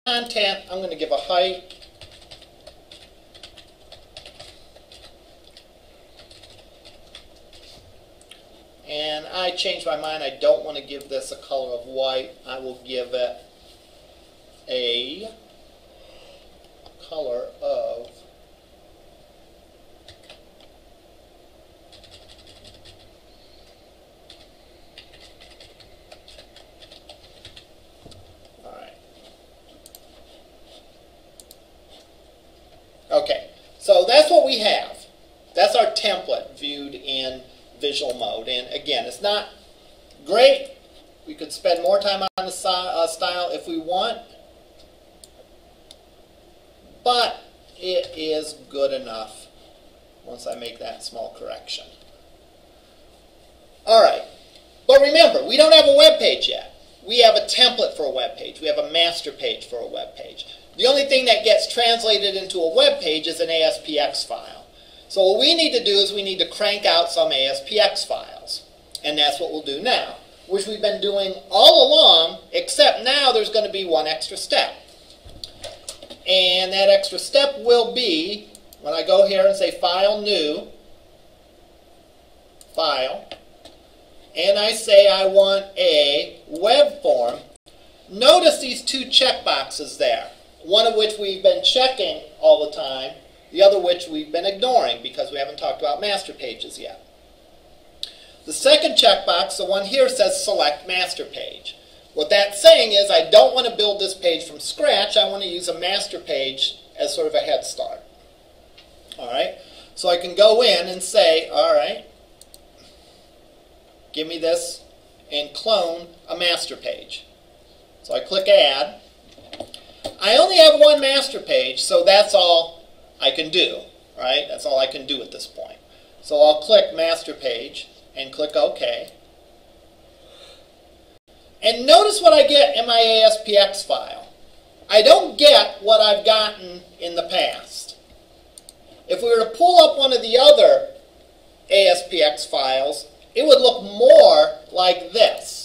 content, I'm going to give a height. And I changed my mind. I don't want to give this a color of white. I will give it a color of okay, so that's what we have. That's our template viewed in visual mode. And again, it's not great. We could spend more time on the style if we want, but it is good enough once I make that small correction. All right, but remember, we don't have a web page yet. We have a template for a web page. We have a master page for a web page. The only thing that gets translated into a web page is an ASPX file. So what we need to do is we need to crank out some ASPX files. And that's what we'll do now, which we've been doing all along, except now there's going to be one extra step. And that extra step will be, when I go here and say File, New, File, and I say I want a web form, notice these two checkboxes there, one of which we've been checking all the time, the other which we've been ignoring because we haven't talked about master pages yet. The second checkbox, the one here, says Select Master Page. What that's saying is I don't want to build this page from scratch. I want to use a master page as sort of a head start. All right? So I can go in and say, all right, give me this and clone a master page. So I click Add. I only have one master page, so that's all I can do, right? That's all I can do at this point. So I'll click Master Page and click OK. And notice what I get in my ASPX file. I don't get what I've gotten in the past. If we were to pull up one of the other ASPX files, it would look more like this.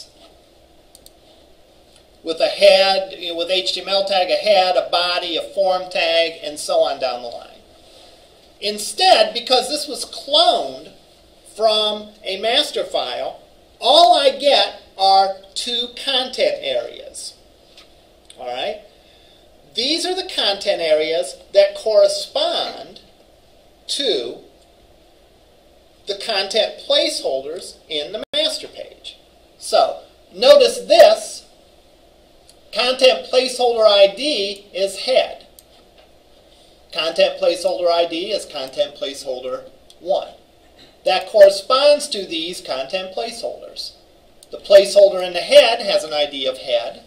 With a head, with HTML tag, a head, a body, a form tag, and so on down the line. Instead, because this was cloned from a master file, all I get are two content areas. All right? These are the content areas that correspond to the content placeholders in the master page. So, notice this. Content placeholder ID is head. Content placeholder ID is content placeholder 1. That corresponds to these content placeholders. The placeholder in the head has an ID of head.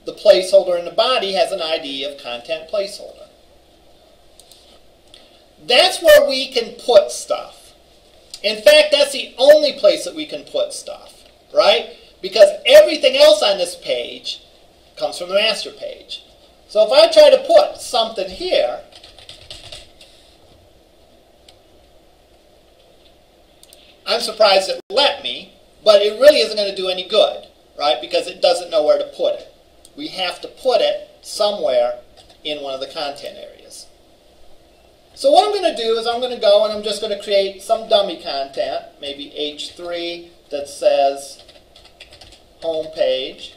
The placeholder in the body has an ID of content placeholder. That's where we can put stuff. In fact, that's the only place that we can put stuff, right? Because everything else on this page comes from the master page. So if I try to put something here, I'm surprised it let me, but it really isn't going to do any good, right? Because it doesn't know where to put it. We have to put it somewhere in one of the content areas. So what I'm going to do is I'm going to go and I'm just going to create some dummy content, maybe H3, that says home page.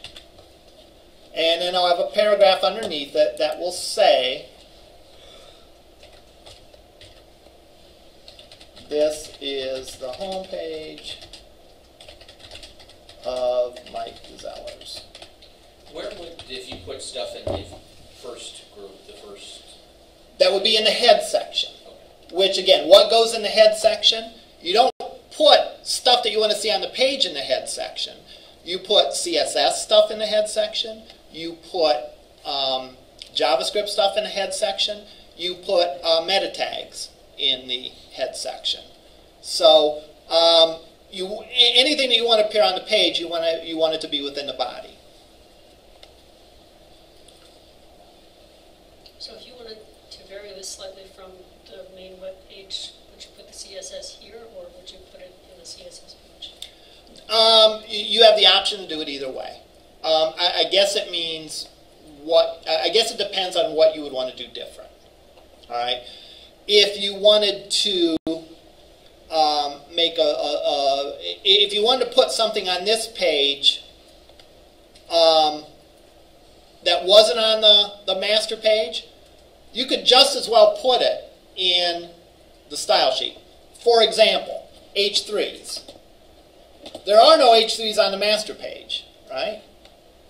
And then I'll have a paragraph underneath it that will say, this is the home page of Mike Zellers. Where would, if you put stuff in the first group, That would be in the head section. Okay. Which, again, what goes in the head section? You don't put stuff that you want to see on the page in the head section. You put CSS stuff in the head section. You put JavaScript stuff in the head section. You put meta tags in the head section. So anything that you want to appear on the page, you want it to be within the body. So if you wanted to vary this slightly from the main web page, would you put the CSS here, or would you put it in the CSS page? You have the option to do it either way. I guess it means what, I guess it depends on what you would want to do different. All right. If you wanted to if you wanted to put something on this page that wasn't on the master page, you could just as well put it in the style sheet. For example, H3s. There are no H3s on the master page, right?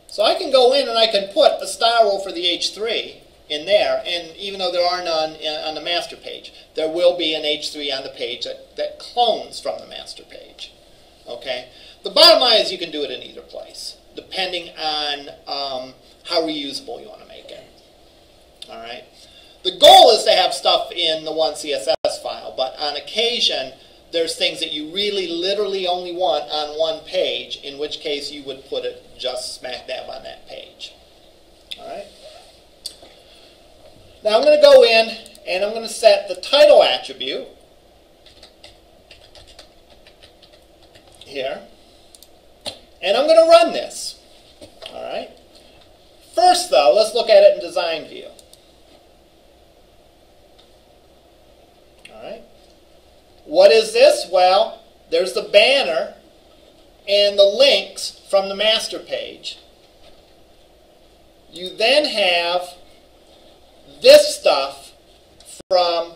So I can go in and I can put a style rule for the H3 in there, and even though there are none on the master page, there will be an H3 on the page that clones from the master page. Okay? The bottom line is you can do it in either place, depending on how reusable you want to make it. All right? The goal is to have stuff in the one CSS file, but on occasion, there's things that you really literally only want on one page, in which case you would put it just smack dab on that page. All right? Now I'm going to go in and I'm going to set the title attribute here, and I'm going to run this. All right? First, though, let's look at it in design view. All right? What is this? Well, there's the banner and the links from the master page. You then have this stuff from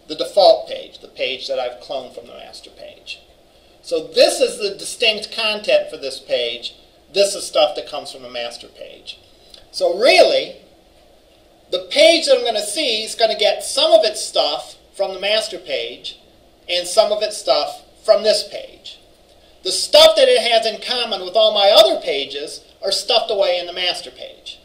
the default page, the page that I've cloned from the master page. So this is the distinct content for this page. This is stuff that comes from the master page. So really, the page that I'm going to see is going to get some of its stuff from the master page and some of its stuff from this page. The stuff that it has in common with all my other pages are stuffed away in the master page.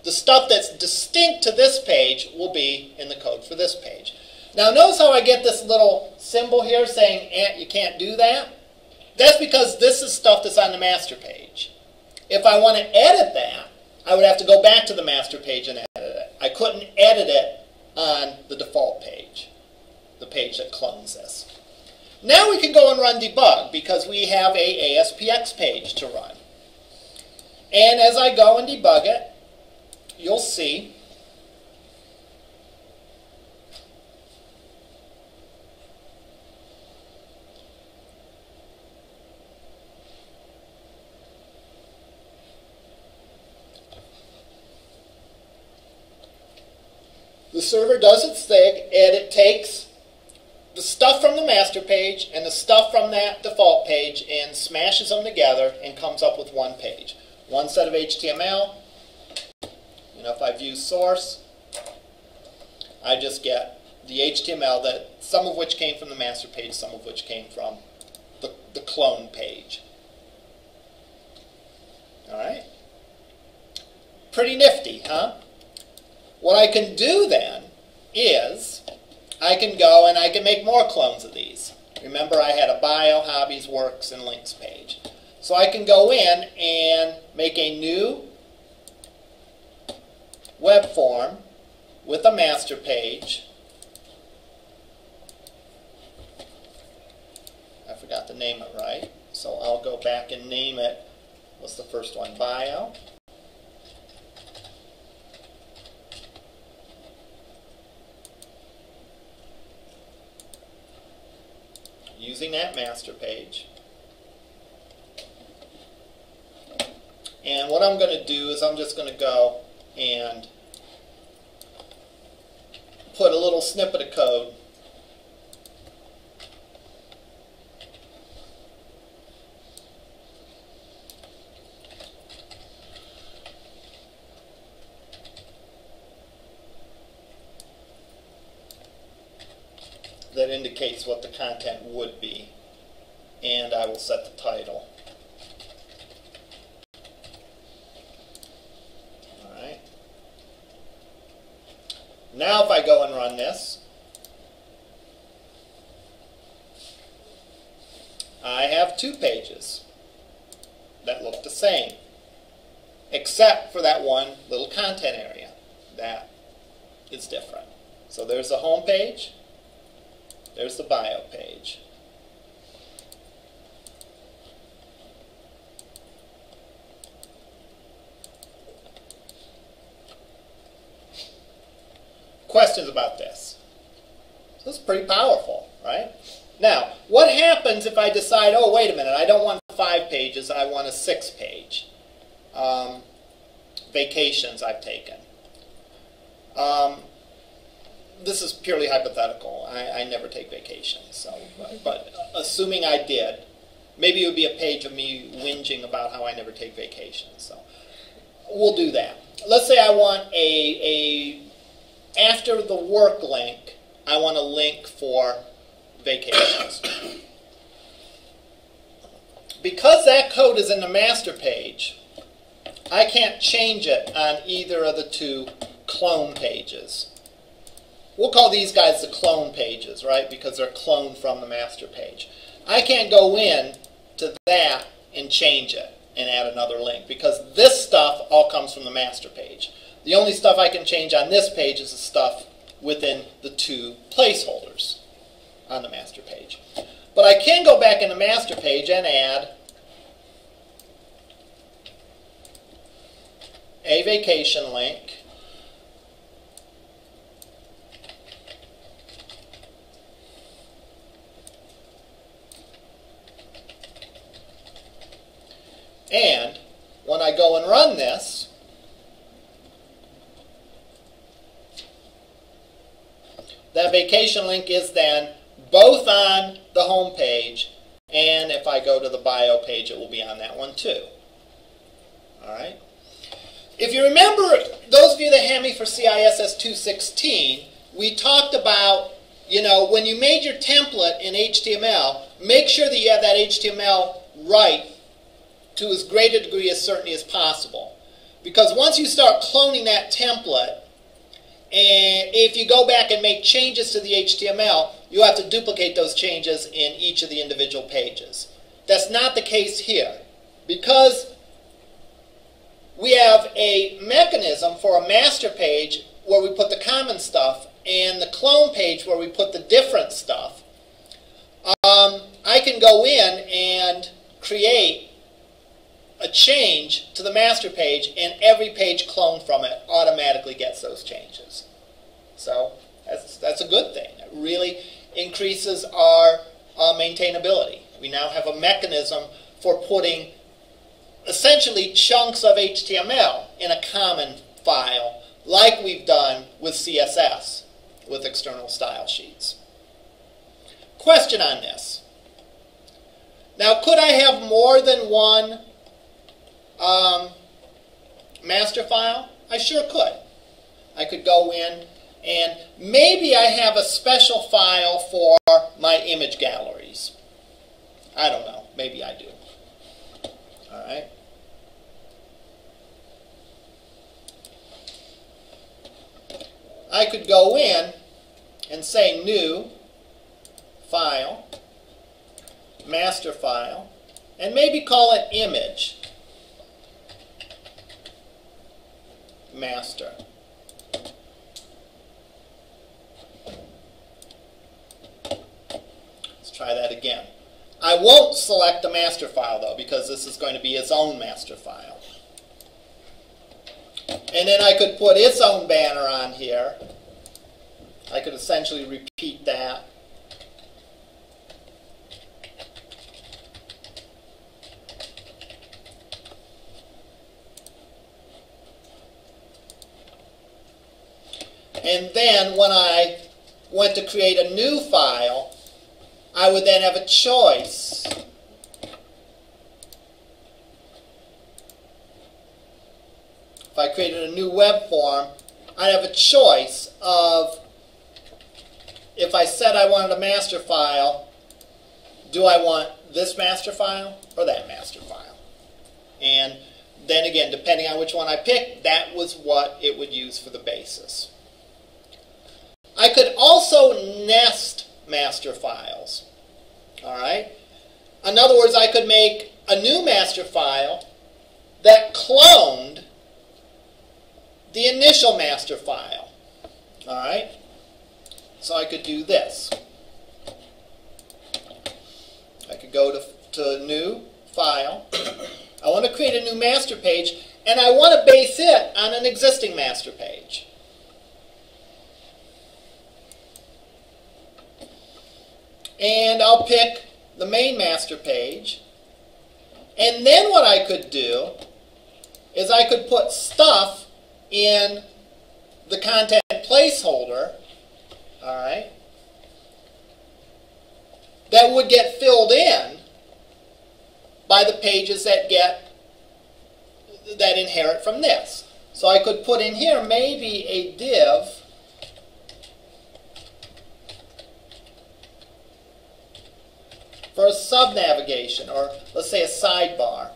The stuff that's distinct to this page will be in the code for this page. Now notice how I get this little symbol here saying, you can't do that? That's because this is stuff that's on the master page. If I want to edit that, I would have to go back to the master page and edit it. I couldn't edit it on the default page, the page that clones this. Now we can go and run debug because we have a ASPX page to run. And as I go and debug it, you'll see the server does its thing, and it takes the stuff from the master page and the stuff from that default page and smashes them together and comes up with one page. One set of HTML. You know, if I view source, I just get the HTML, that some of which came from the master page, some of which came from the clone page. All right? Pretty nifty, huh? What I can do then is I can go and I can make more clones of these. Remember, I had a bio, hobbies, works, and links page. So I can go in and make a new web form with a master page. I forgot to name it right, so I'll go back and name it. What's the first one? Bio. Using that master page. And what I'm going to do is I'm just going to go and put a little snippet of code that indicates what the content would be, and I will set the title. Alright. Now if I go and run this, I have two pages that look the same, except for that one little content area that is different. So there's the home page. There's the bio page. Questions about this? So this is pretty powerful, right? Now, what happens if I decide, oh, wait a minute, I don't want 5 pages, I want a 6-page? Vacations I've taken. This is purely hypothetical. I never take vacations, so, but assuming I did, maybe it would be a page of me whinging about how I never take vacations. So we'll do that. Let's say I want after the work link, I want a link for vacations. Because that code is in the master page, I can't change it on either of the 2 clone pages. We'll call these guys the clone pages, right? Because they're cloned from the master page. I can't go in to that and change it and add another link because this stuff all comes from the master page. The only stuff I can change on this page is the stuff within the 2 placeholders on the master page. But I can go back in the master page and add a vacation link and when I go and run this, that vacation link is then both on the home page, and if I go to the bio page, it will be on that one too. All right. If you remember, those of you that had me for CISS243, we talked about, you know, when you made your template in HTML, make sure that you have that HTML right to as great a degree of certainty as possible. Because once you start cloning that template, and if you go back and make changes to the HTML, you have to duplicate those changes in each of the individual pages. That's not the case here. Because we have a mechanism for a master page where we put the common stuff and the clone page where we put the different stuff, I can go in and create a change to the master page, and every page cloned from it automatically gets those changes. So that's a good thing. It really increases our maintainability. We now have a mechanism for putting essentially chunks of HTML in a common file, like we've done with CSS, with external style sheets. Question on this. Now, could I have more than one master file? I sure could. I could go in and maybe I have a special file for my image galleries. I don't know. Maybe I do. All right. I could go in and say new file, master file, and maybe call it image master. Let's try that again. I won't select the master file though, because this is going to be its own master file. And then I could put its own banner on here. I could essentially repeat that. And then when I went to create a new file, I would then have a choice. If I created a new web form, I'd have a choice of, if I said I wanted a master file, do I want this master file or that master file? And then again, depending on which one I picked, that was what it would use for the basis. I could also nest master files. All right? In other words, I could make a new master file that cloned the initial master file. All right? So I could do this. I could go to new file. I want to create a new master page, and I want to base it on an existing master page. And I'll pick the main master page. And then what I could do is I could put stuff in the content placeholder, all right, that would get filled in by the pages that inherit from this. So I could put in here maybe a div for a sub-navigation, or let's say a sidebar.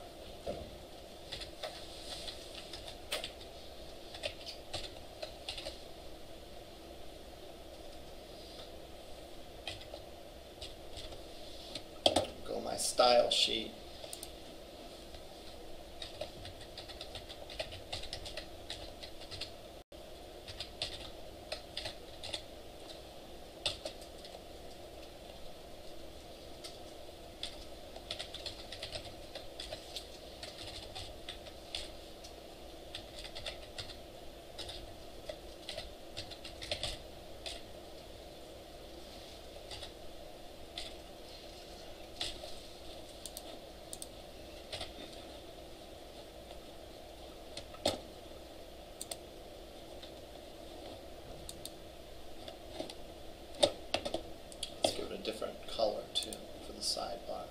Go my style sheet. Sidebar.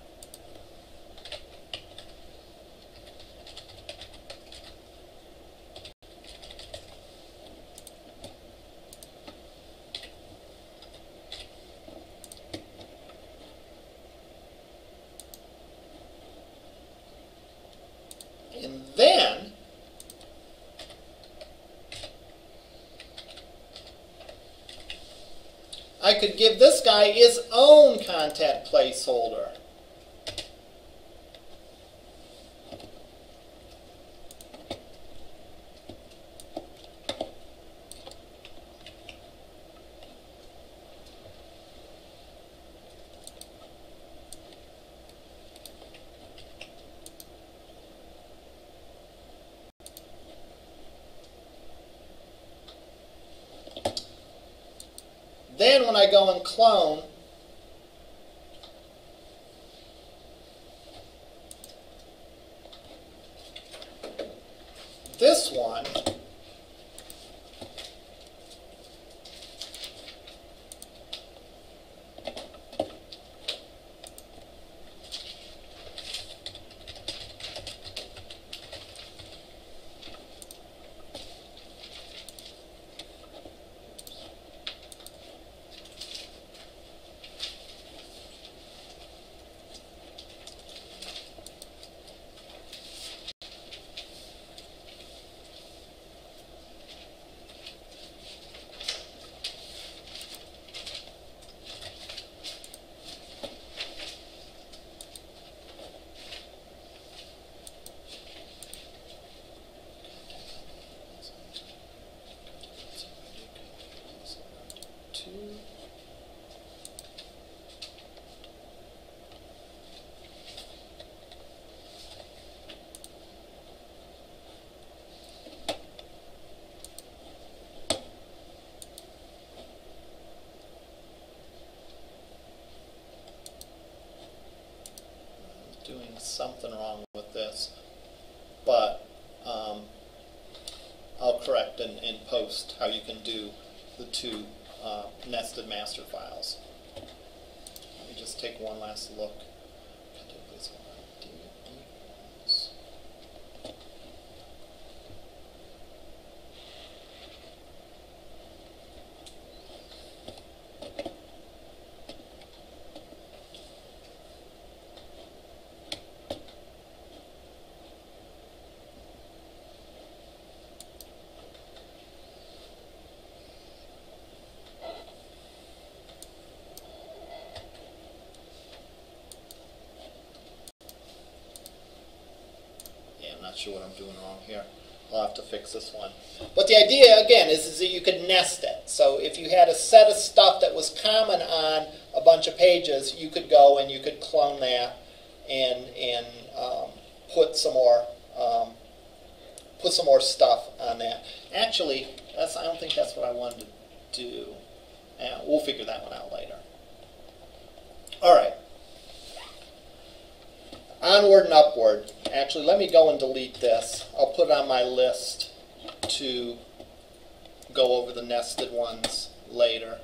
And then I could give this guy his own content placeholder. Then when I go and clone, this one, doing something wrong with this, but I'll correct in post how you can do the two nested master files. Let me just take one last look. Not sure what I'm doing wrong here. I'll have to fix this one. But the idea, again, is that you could nest it. So if you had a set of stuff that was common on a bunch of pages, you could go and you could clone that and put some more stuff on that. Actually, I don't think that's what I wanted to do. We'll figure that one out later. All right. Onward and upward. Actually, let me go and delete this. I'll put it on my list to go over the nested ones later.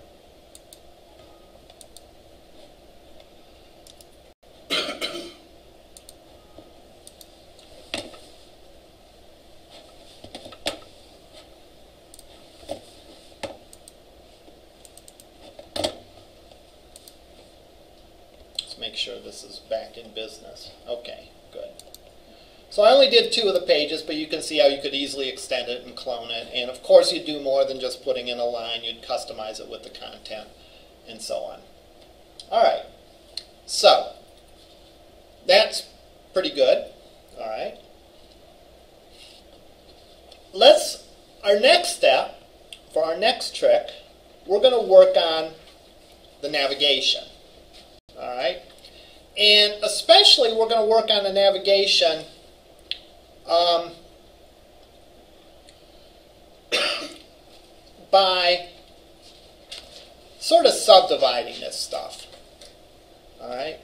Make sure this is back in business. Okay, good. So I only did 2 of the pages, but you can see how you could easily extend it and clone it. And of course you'd do more than just putting in a line. You'd customize it with the content and so on. All right. So that's pretty good. All right. Our next step, for our next trick, we're going to work on the navigation. All right. And especially we're going to work on the navigation by sort of subdividing this stuff. All right.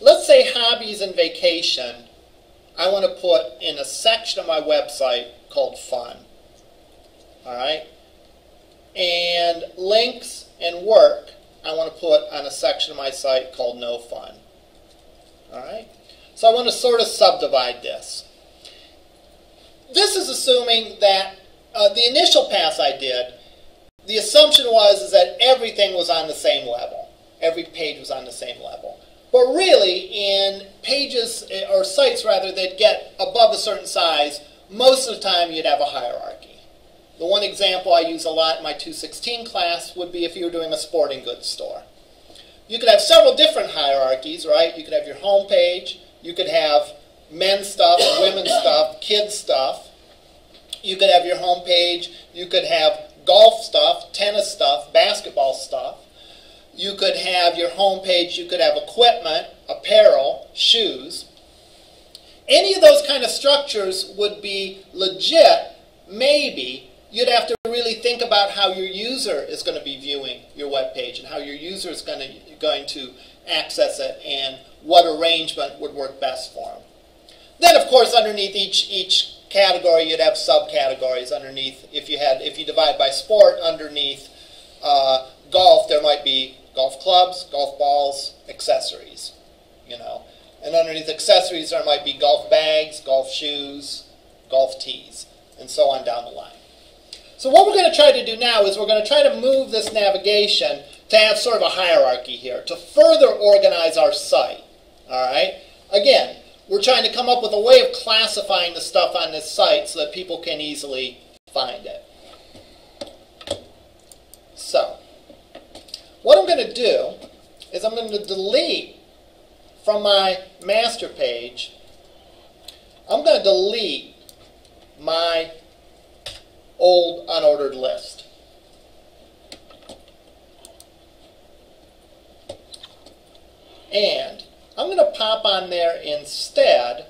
Let's say hobbies and vacation. I want to put in a section of my website called fun. All right. And links and work, I want to put on a section of my site called no fun. All right? So I want to sort of subdivide this. This is assuming that the initial pass I did, the assumption was that everything was on the same level. Every page was on the same level. But really, in pages, or sites rather, that get above a certain size, most of the time you'd have a hierarchy. The one example I use a lot in my 216 class would be if you were doing a sporting goods store. You could have several different hierarchies, right? You could have your home page. You could have men's stuff, women's stuff, kids' stuff. You could have your home page. You could have golf stuff, tennis stuff, basketball stuff. You could have your home page. You could have equipment, apparel, shoes. Any of those kind of structures would be legit, maybe. You'd have to really think about how your user is going to be viewing your web page and how your user is going to access it and what arrangement would work best for them. Then, of course, underneath each category, you'd have subcategories underneath. If you divide by sport, underneath golf, there might be golf clubs, golf balls, accessories, you know. And underneath accessories, there might be golf bags, golf shoes, golf tees, and so on down the line. So what we're going to try to do now is we're going to try to move this navigation to have sort of a hierarchy here, to further organize our site. All right? Again, we're trying to come up with a way of classifying the stuff on this site so that people can easily find it. So, what I'm going to do is I'm going to delete from my master page, I'm going to delete my old unordered list. And I'm going to pop on there instead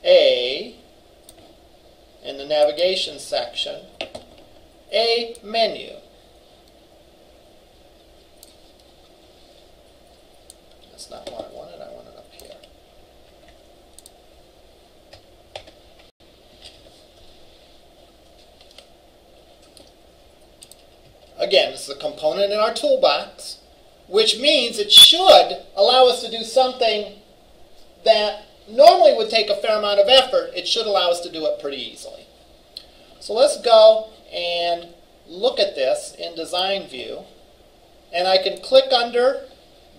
in the navigation section, a menu. That's not what I wanted. I want it up here. Again, this is a component in our toolbox, which means it should allow us to do something that normally would take a fair amount of effort. It should allow us to do it pretty easily. So let's go and look at this in Design View. And I can click under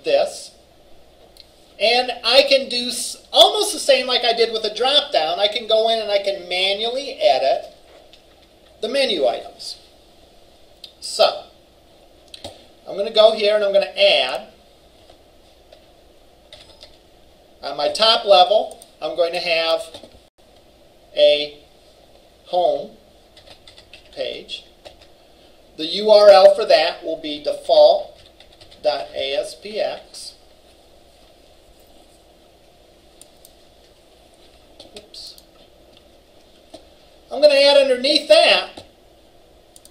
this. And I can do almost the same like I did with the drop-down. I can go in and I can manually edit the menu items. So, I'm going to go here and I'm going to add. On my top level, I'm going to have a home page. The URL for that will be default.aspx. Oops. I'm going to add underneath that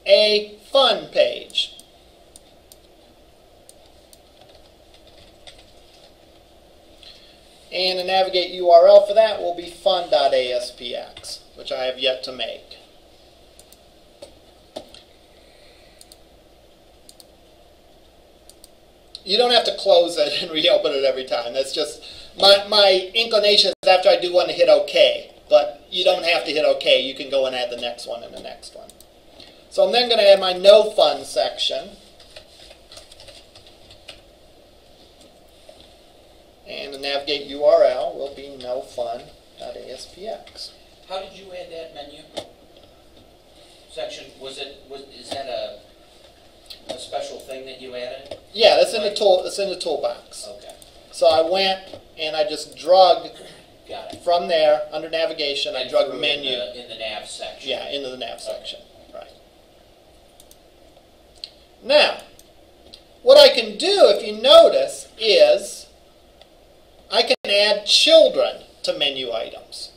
a fun page. And the navigate URL for that will be fun.aspx, which I have yet to make. You don't have to close it and reopen it every time. That's just my inclination is after I do one to hit OK. But you don't have to hit OK. You can go and add the next one and the next one. So I'm then going to add my no fun section. And the navigate URL will be nofun.aspx. How did you add that menu section? Is that a special thing that you added? Yeah, that's in the tool. It's in the toolbox. Okay. So I went and I just drug Got it. from there under navigation. I drug menu. In the nav section. Yeah, into the nav section. Right. Now, what I can do, if you notice, is I can add children to menu items.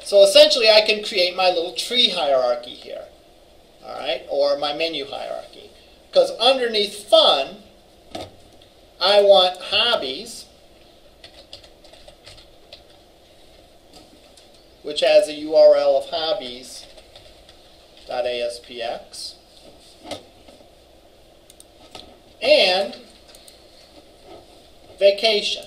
So essentially, I can create my little tree hierarchy here, all right, or my menu hierarchy. Because underneath fun, I want hobbies, which has a URL of hobbies.aspx, and vacation.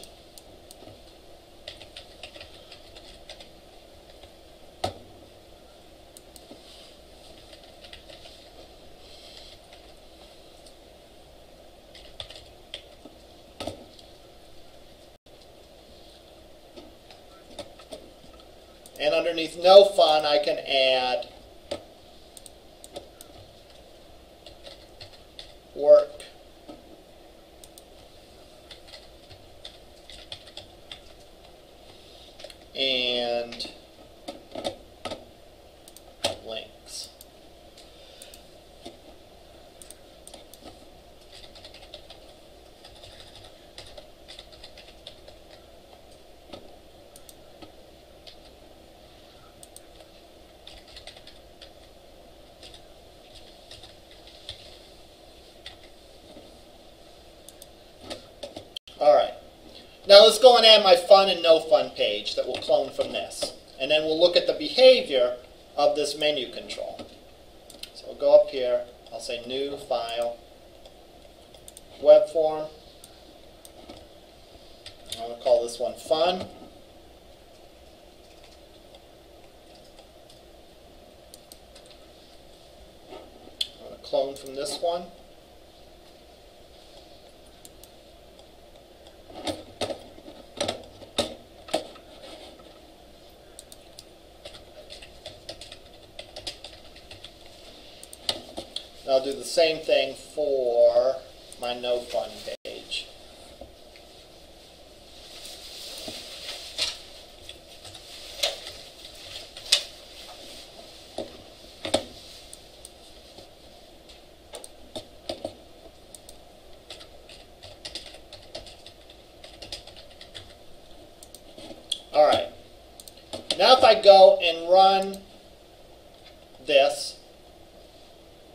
And underneath no fun, I can add work. And links. All right. Now let's go and add my fun and no fun page that will clone from this. And then we'll look at the behavior of this menu control. So I'll go up here. I'll say new file, web form. I'm going to call this one fun. I'm going to clone from this one. I'll do the same thing for my no fun page. All right. Now if I go and run this,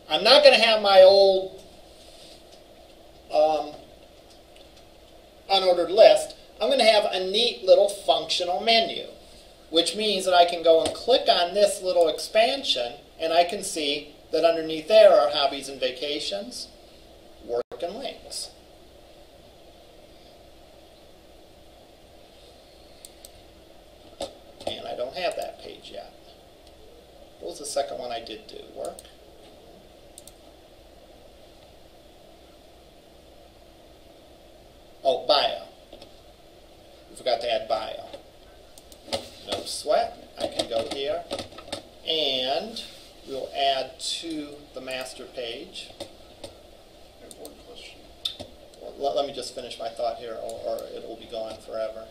I'm not going to have my old unordered list. I'm going to have a neat little functional menu, which means that I can go and click on this little expansion, and I can see that underneath there are hobbies and vacations, work and links. And I don't have that page yet. What was the second one I did do? Work? Oh, bio. We forgot to add bio. No sweat. I can go here. And we'll add to the master page. I have one question. Well, let me just finish my thought here, or it will be gone forever.